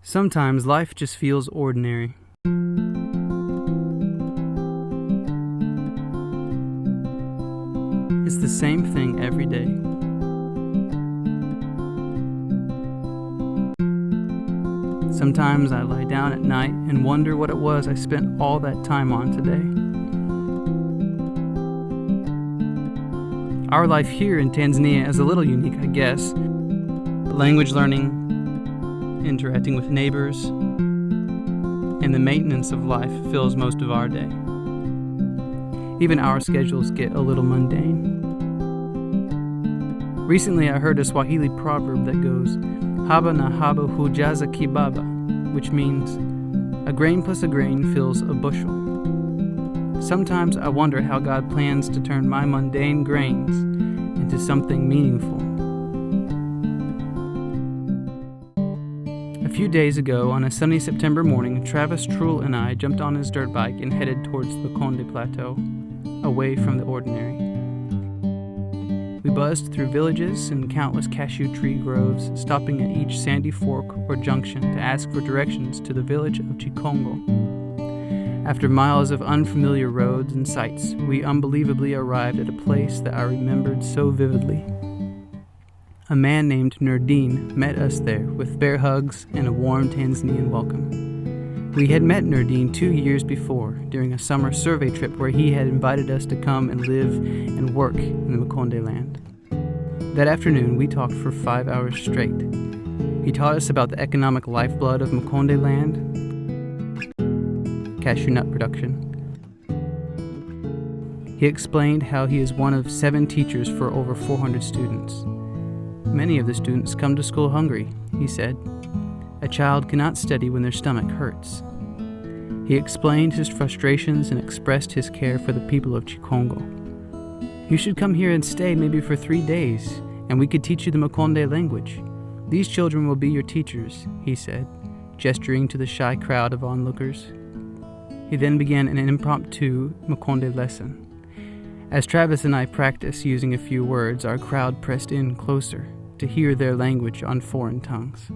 Sometimes life just feels ordinary. It's the same thing every day. Sometimes I lie down at night and wonder what it was I spent all that time on today. Our life here in Tanzania is a little unique, I guess. Language learning, interacting with neighbors, and the maintenance of life fills most of our day. Even our schedules get a little mundane. Recently I heard a Swahili proverb that goes, Haba na haba hujaza kibaba, which means, a grain plus a grain fills a bushel. Sometimes I wonder how God plans to turn my mundane grains into something meaningful. A few days ago, on a sunny September morning, Travis Trull and I jumped on his dirt bike and headed towards the Mundane Plateau, away from the ordinary. We buzzed through villages and countless cashew tree groves, stopping at each sandy fork or junction to ask for directions to the village of Chikongo. After miles of unfamiliar roads and sights, we unbelievably arrived at a place that I remembered so vividly. A man named Mundane met us there with bear hugs and a warm Tanzanian welcome. We had met Mundane 2 years before during a summer survey trip where he had invited us to come and live and work in the Mundane land. That afternoon, we talked for 5 hours straight. He taught us about the economic lifeblood of Mundane land, cashew nut production. He explained how he is one of 7 teachers for over 400 students. Many of the students come to school hungry, he said. A child cannot study when their stomach hurts. He explained his frustrations and expressed his care for the people of Chikongo. You should come here and stay maybe for 3 days, and we could teach you the Mundane language. These children will be your teachers, he said, gesturing to the shy crowd of onlookers. He then began an impromptu Mundane lesson. As Travis and I practiced using a few words, our crowd pressed in closer to hear their language on foreign tongues.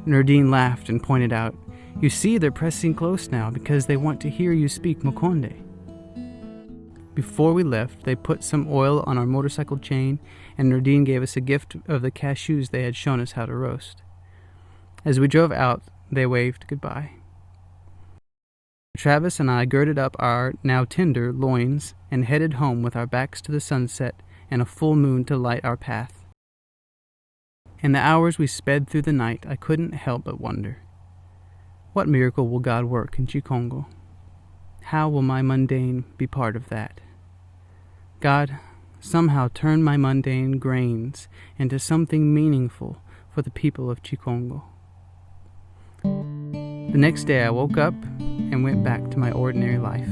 Mundane laughed and pointed out, "You see, they're pressing close now because they want to hear you speak Mundane." Before we left, they put some oil on our motorcycle chain, and Mundane gave us a gift of the cashews they had shown us how to roast. As we drove out, they waved goodbye. Travis and I girded up our now tender loins and headed home with our backs to the sunset and a full moon to light our path. In the hours we sped through the night, I couldn't help but wonder, what miracle will God work in Chikongo? How will my mundane be part of that? God, somehow turn my mundane grains into something meaningful for the people of Chikongo. The next day I woke up and went back to my ordinary life.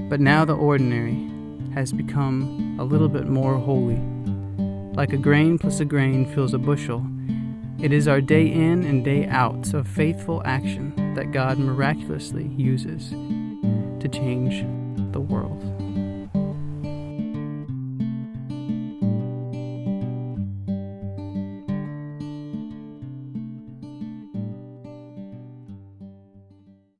But now the ordinary has become a little bit more holy. Like a grain plus a grain fills a bushel, it is our day in and day out of faithful action that God miraculously uses to change the world.